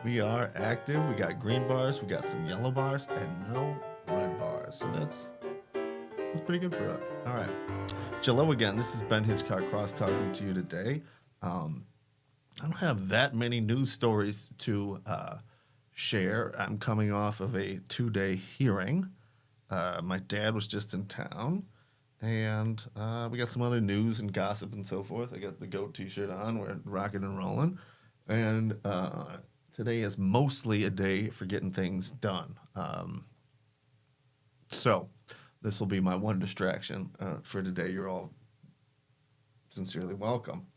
We are active. We got green bars, we got some yellow bars, and no red bars. So that's pretty good for us. All right. Hello again. This is Ben Hitchcock Cross talking to you today. I don't have that many news stories to share. I'm coming off of a 2-day hearing. My dad was just in town, and we got some other news and gossip and so forth. I got the GOAT t-shirt on. We're rocking and rolling. And today is mostly a day for getting things done. So this will be my one distraction for today. You're all sincerely welcome.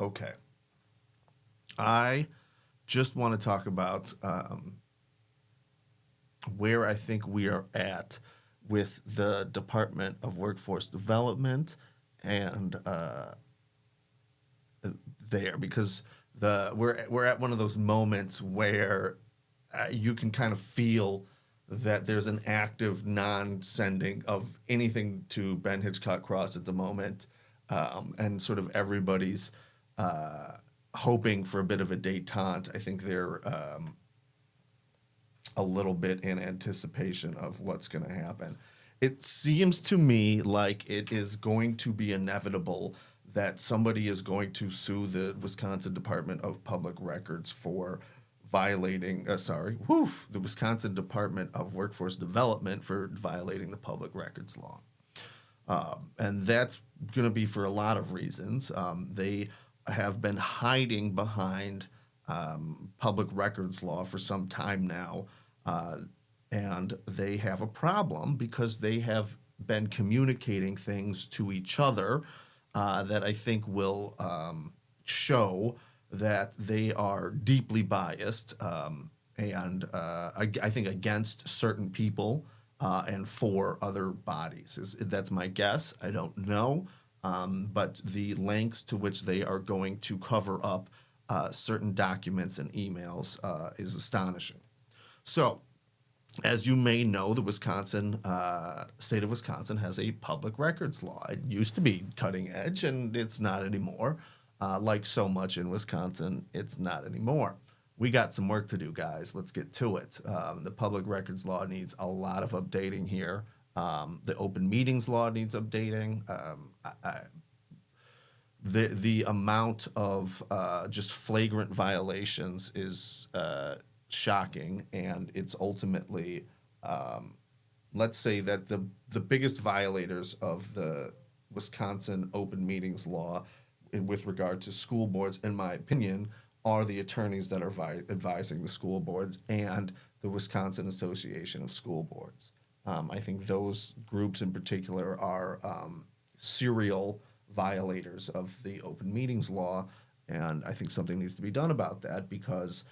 Okay. I just want to talk about where I think we are at with the Department of Workforce Development and there, because we're at one of those moments where you can kind of feel that there's an active non-sending of anything to Ben Hitchcock Cross at the moment, and sort of everybody's hoping for a bit of a détente. I think they're a little bit in anticipation of what's going to happen. It seems to me like it is going to be inevitable that somebody is going to sue the Wisconsin Department of Public Records for violating, the Wisconsin Department of Workforce Development for violating the public records law. And that's going to be for a lot of reasons. They have been hiding behind public records law for some time now, and they have a problem because they have been communicating things to each other that I think will show that they are deeply biased and I think against certain people and for other bodies. That's my guess. I don't know. But the lengths to which they are going to cover up certain documents and emails is astonishing. So, as you may know, the state of Wisconsin has a public records law. It used to be cutting edge, and it's not anymore. Like so much in Wisconsin, it's not anymore. We got some work to do, guys. Let's get to it. The public records law needs a lot of updating here. The open meetings law needs updating. The amount of just flagrant violations is shocking, and it's ultimately, let's say that the biggest violators of the Wisconsin open meetings law with regard to school boards, in my opinion, are the attorneys that are advising the school boards and the Wisconsin Association of School Boards. I think those groups in particular are serial violators of the open meetings law, and I think something needs to be done about that because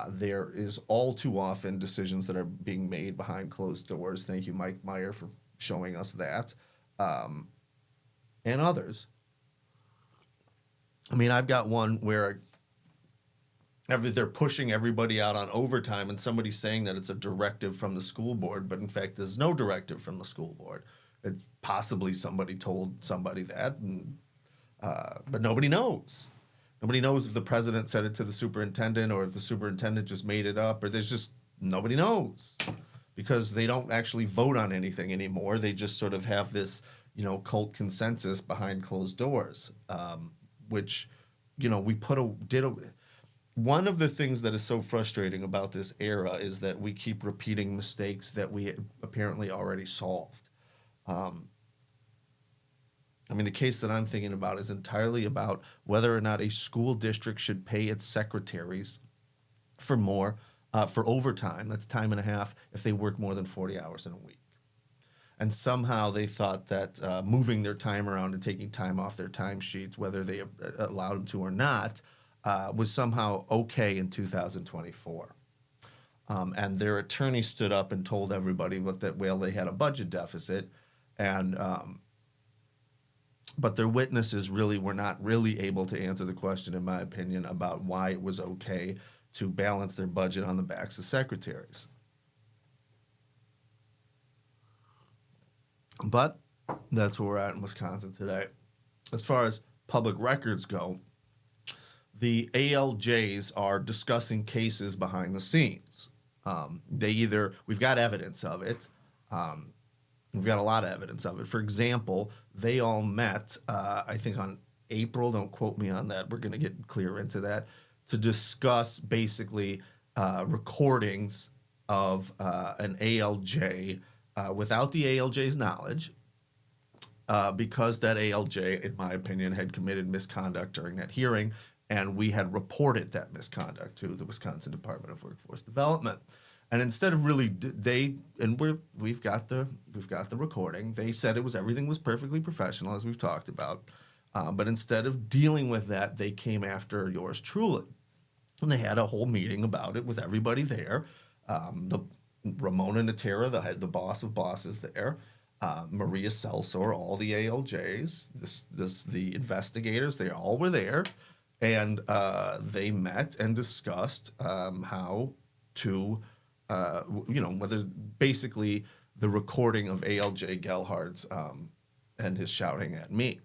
there is all too often decisions that are being made behind closed doors. Thank you, Mike Meyer, for showing us that, and others. I mean, I've got one where they're pushing everybody out on overtime, and somebody's saying that it's a directive from the school board, but in fact, there's no directive from the school board. Possibly somebody told somebody that, but nobody knows. Nobody knows if the president said it to the superintendent or if the superintendent just made it up, or nobody knows because they don't actually vote on anything anymore. They just sort of have this, cult consensus behind closed doors, which, one of the things that is so frustrating about this era is that we keep repeating mistakes that we apparently already solved. The case that I'm thinking about is entirely about whether or not a school district should pay its secretaries for overtime, that's time and a half, if they work more than 40 hours in a week. And somehow they thought that moving their time around and taking time off their timesheets, whether they allowed them to or not, was somehow okay in 2024. And their attorney stood up and told everybody that they had a budget deficit, and but their witnesses really were not really able to answer the question, in my opinion, about why it was okay to balance their budget on the backs of secretaries. But that's where we're at in Wisconsin today. As far as public records go, the ALJs are discussing cases behind the scenes. We've got evidence of it. We've got a lot of evidence of it. For example, they all met, I think on April, don't quote me on that, we're going to get clear into that, to discuss basically recordings of an ALJ without the ALJ's knowledge, because that ALJ, in my opinion, had committed misconduct during that hearing, and we had reported that misconduct to the Wisconsin Department of Workforce Development. And instead of really, we've got the recording. They said everything was perfectly professional, as we've talked about. But instead of dealing with that, they came after yours truly, and they had a whole meeting about it with everybody there. The Ramona Natera, the boss of bosses there, Maria Selsor, all the ALJs, the investigators, they all were there, and they met and discussed how to. Whether basically the recording of ALJ Gelhard's and his shouting at me.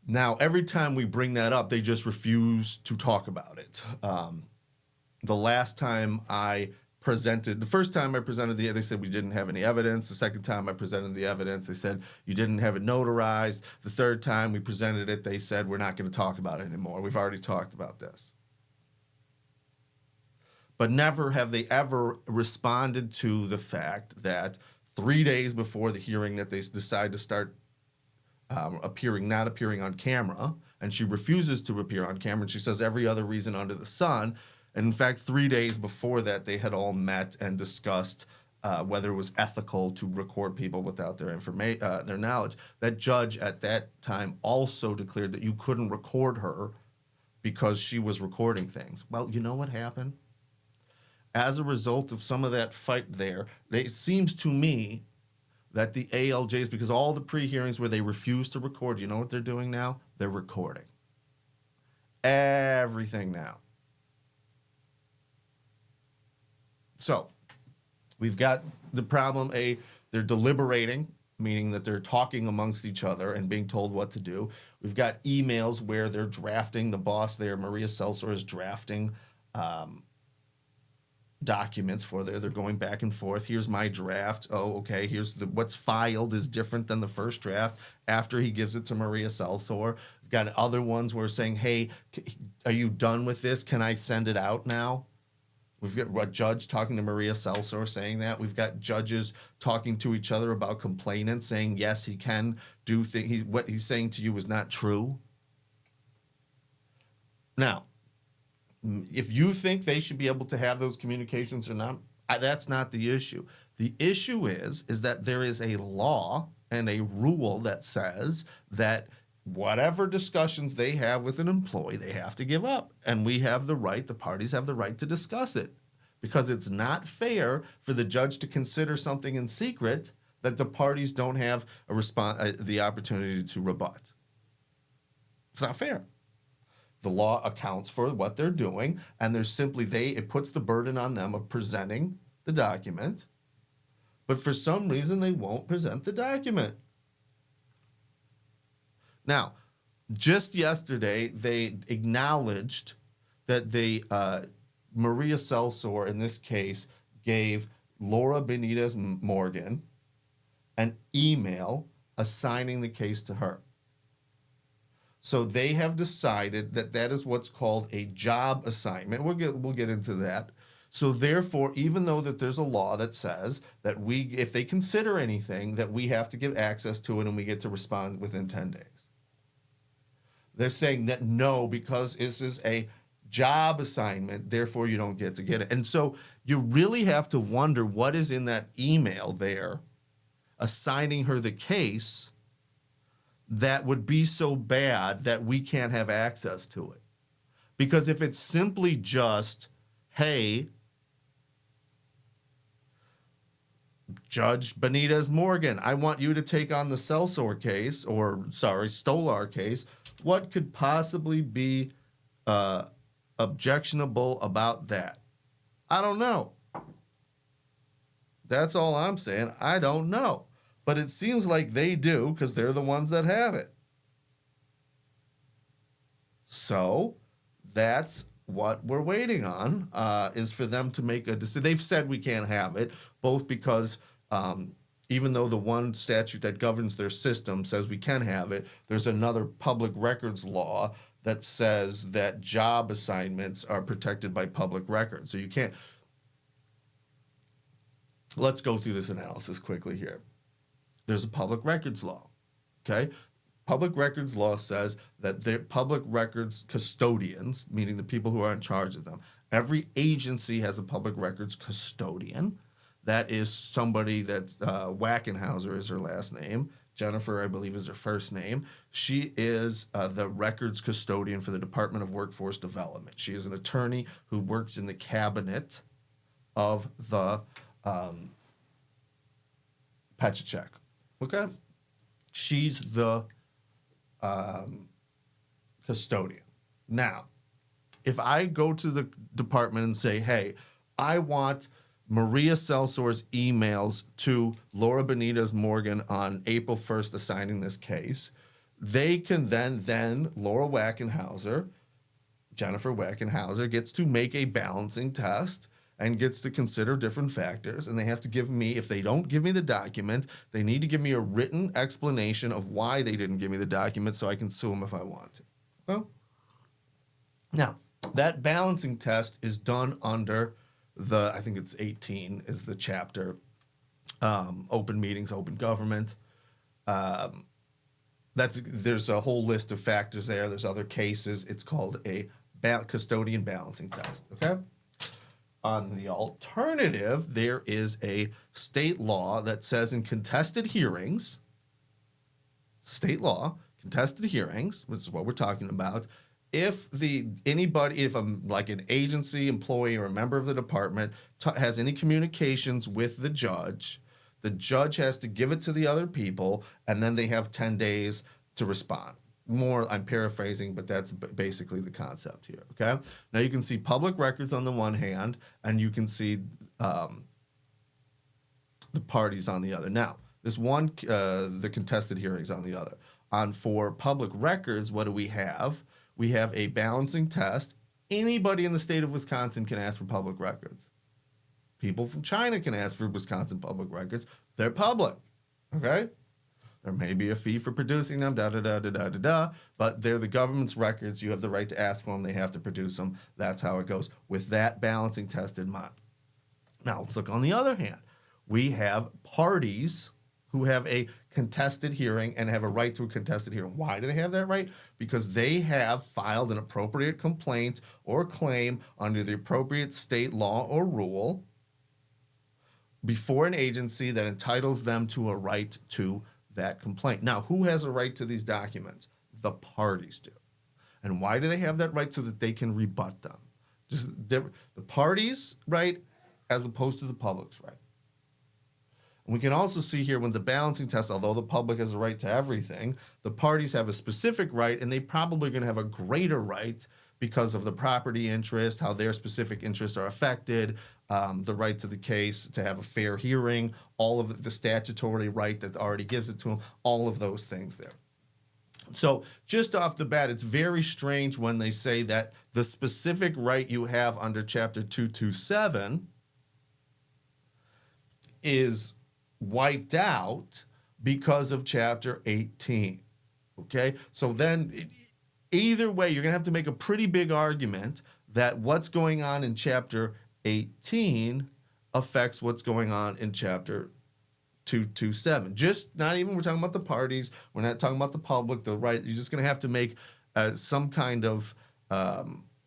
Now, every time we bring that up, they just refuse to talk about it. The first time I presented they said we didn't have any evidence. The second time I presented the evidence, they said you didn't have it notarized. The third time we presented it, they said we're not going to talk about it anymore. We've already talked about this. But never have they ever responded to the fact that 3 days before the hearing that they decide to start not appearing on camera, and she refuses to appear on camera, and she says every other reason under the sun. And in fact, 3 days before that, they had all met and discussed whether it was ethical to record people without their their knowledge. That judge at that time also declared that you couldn't record her because she was recording things. Well, you know what happened? As a result of some of that fight there, it seems to me that the ALJs, because all the pre-hearings where they refused to record, you know what they're doing now? They're recording everything now. So we've got the problem, they're deliberating, meaning that they're talking amongst each other and being told what to do. We've got emails where they're drafting, the boss there, Maria Selsor, is drafting documents for there. They're going back and forth. Here's my draft. Oh, okay. Here's what's filed is different than the first draft after he gives it to Maria Selsor. We've got other ones where saying, hey, are you done with this? Can I send it out now? We've got a judge talking to Maria Selsor saying that. We've got judges talking to each other about complainants saying, yes, he can do things. What he's saying to you is not true. Now, if you think they should be able to have those communications or not, that's not the issue. The issue is that there is a law and a rule that says that whatever discussions they have with an employee, they have to give up. And we have the parties have the right to discuss it, because it's not fair for the judge to consider something in secret that the parties don't have the opportunity to rebut. It's not fair. The law accounts for what they're doing, and it puts the burden on them of presenting the document, but for some reason they won't present the document. Now, just yesterday, they acknowledged that Maria Selsor, in this case, gave Laura Benitez Morgan an email assigning the case to her. So they have decided that is what's called a job assignment. We'll get into that. So therefore, even though that there's a law that says that if they consider anything, that we have to give access to it and we get to respond within 10 days. They're saying that no, because this is a job assignment, therefore you don't get it. And so you really have to wonder what is in that email there assigning her the case that would be so bad that we can't have access to it. Because if it's simply just, hey, Judge Benitez Morgan, I want you to take on the Stolar case, what could possibly be objectionable about that? I don't know. That's all I'm saying. I don't know. But it seems like they do, because they're the ones that have it. So that's what we're waiting on, is for them to make a decision. They've said we can't have it, both because even though the one statute that governs their system says we can have it, there's another public records law that says that job assignments are protected by public records. So you can't. Let's go through this analysis quickly here. There's a public records law, okay? Public records law says that the public records custodians, meaning the people who are in charge of them, every agency has a public records custodian. That is somebody that's Wackenhauser is her last name. Jennifer, I believe, is her first name. She is the records custodian for the Department of Workforce Development. She is an attorney who works in the cabinet of the Petchacek. Okay? She's the custodian. Now, if I go to the department and say, hey, I want Maria Selsor's emails to Laura Benitez Morgan on April 1st assigning this case, they can then Laura Wackenhauser, Jennifer Wackenhauser, gets to make a balancing test and gets to consider different factors, and they have to give me, if they don't give me the document, they need to give me a written explanation of why they didn't give me the document so I can sue them if I want to. Well, now, that balancing test is done under I think it's 18 is the chapter, open meetings, open government. There's a whole list of factors there. There's other cases. It's called a custodian balancing test, okay? On the alternative, there is a state law that says in contested hearings, state law, contested hearings, which is what we're talking about, if like an agency employee or a member of the department has any communications with the judge has to give it to the other people, and then they have 10 days to respond. I'm paraphrasing, but that's basically the concept here, okay? Now you can see public records on the one hand, and you can see the parties on the other. Now, this one, the contested hearings on the other. For public records, what do we have? We have a balancing test. Anybody in the state of Wisconsin can ask for public records. People from China can ask for Wisconsin public records. They're public, okay? There may be a fee for producing them, but they're the government's records. You have the right to ask for them. They have to produce them. That's how it goes with that balancing test in mind. Now, let's look on the other hand. We have parties who have a contested hearing and have a right to a contested hearing. Why do they have that right? Because they have filed an appropriate complaint or claim under the appropriate state law or rule before an agency that entitles them to a right to that complaint. Now, who has a right to these documents? The parties do. And why do they have that right? So that they can rebut them. Just the parties' right as opposed to the public's right. And we can also see here when the balancing test, although the public has a right to everything, the parties have a specific right, and they probably going to have a greater right because of the property interest, how their specific interests are affected, the right to the case, to have a fair hearing, all of the statutory right that already gives it to them, all of those things there. So just off the bat, it's very strange when they say that the specific right you have under Chapter 227 is wiped out because of Chapter 18, okay? So then either way, you're going to have to make a pretty big argument that what's going on in Chapter 18 affects what's going on in Chapter 227. Just not even, we're talking about the parties, we're not talking about the public, the right. You're just going to have to make some kind of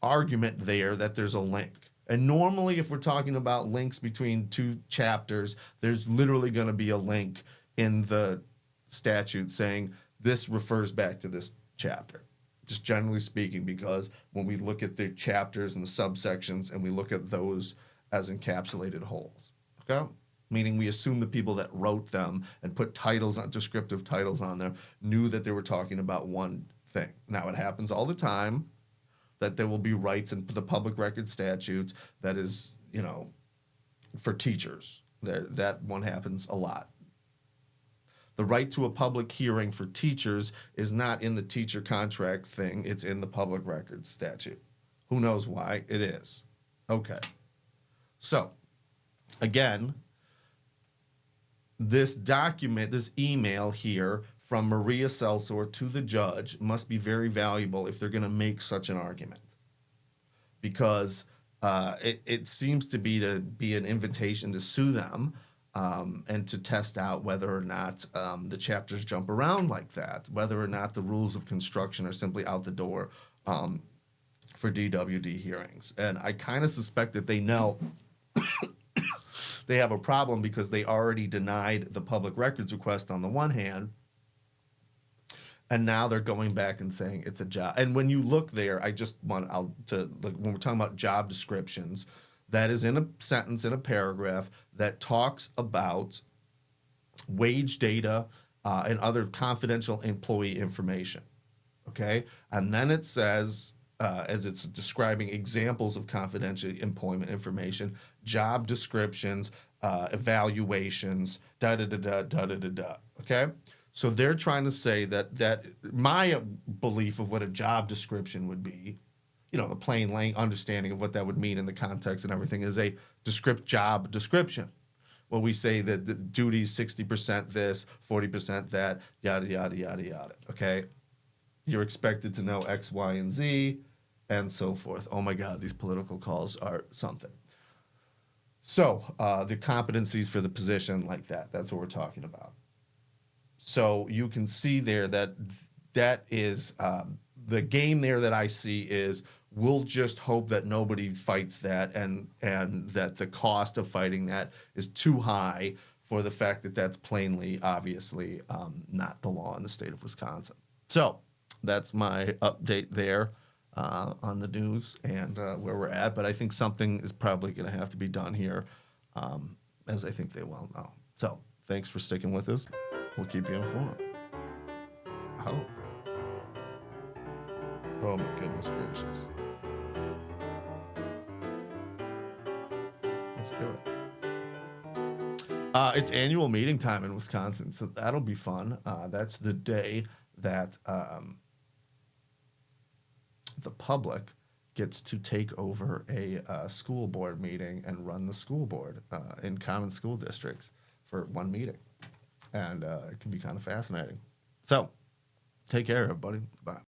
argument there that there's a link. And normally, if we're talking about links between two chapters, there's literally going to be a link in the statute saying this refers back to this chapter, just generally speaking, because when we look at the chapters and the subsections and we look at those as encapsulated wholes, okay? Meaning we assume the people that wrote them and put titles on, descriptive titles on them, knew that they were talking about one thing. Now, it happens all the time that there will be rights in the public record statutes that is, for teachers. That one happens a lot. The right to a public hearing for teachers is not in the teacher contract thing. It's in the public records statute. Who knows why? It is. Okay. So, again, this document, this email here from Maria Selsor to the judge must be very valuable if they're going to make such an argument. Because it seems to be an invitation to sue them and to test out whether or not the chapters jump around like that, whether or not the rules of construction are simply out the door for DWD hearings. And I kind of suspect that they know they have a problem because they already denied the public records request on the one hand, and now they're going back and saying it's a job. And when you look there, I just want to like when we're talking about job descriptions, that is in a sentence in a paragraph that talks about wage data and other confidential employee information. Okay, and then it says, as it's describing examples of confidential employment information, job descriptions, evaluations, da-da-da-da. Okay? So they're trying to say that my belief of what a job description would be, you know, the plain understanding of what that would mean in the context and everything, is a job description. Well, we say that the duties 60% this, 40% that, yada, yada, yada, yada. Okay? You're expected to know X, Y, and Z, and so forth. Oh my God, these political calls are something. So the competencies for the position like that, that's what we're talking about. So you can see there that is the game there that I see is we'll just hope that nobody fights that and that the cost of fighting that is too high for the fact that that's plainly, obviously, not the law in the state of Wisconsin. So that's my update there on the news and where we're at. But I think something is probably going to have to be done here, as I think they well know. So thanks for sticking with us. We'll keep you informed. Oh my goodness gracious. Let's do it. It's annual meeting time in Wisconsin, so that'll be fun. That's the day that the public gets to take over a school board meeting and run the school board in common school districts for one meeting. And it can be kind of fascinating. So, take care, everybody. Bye.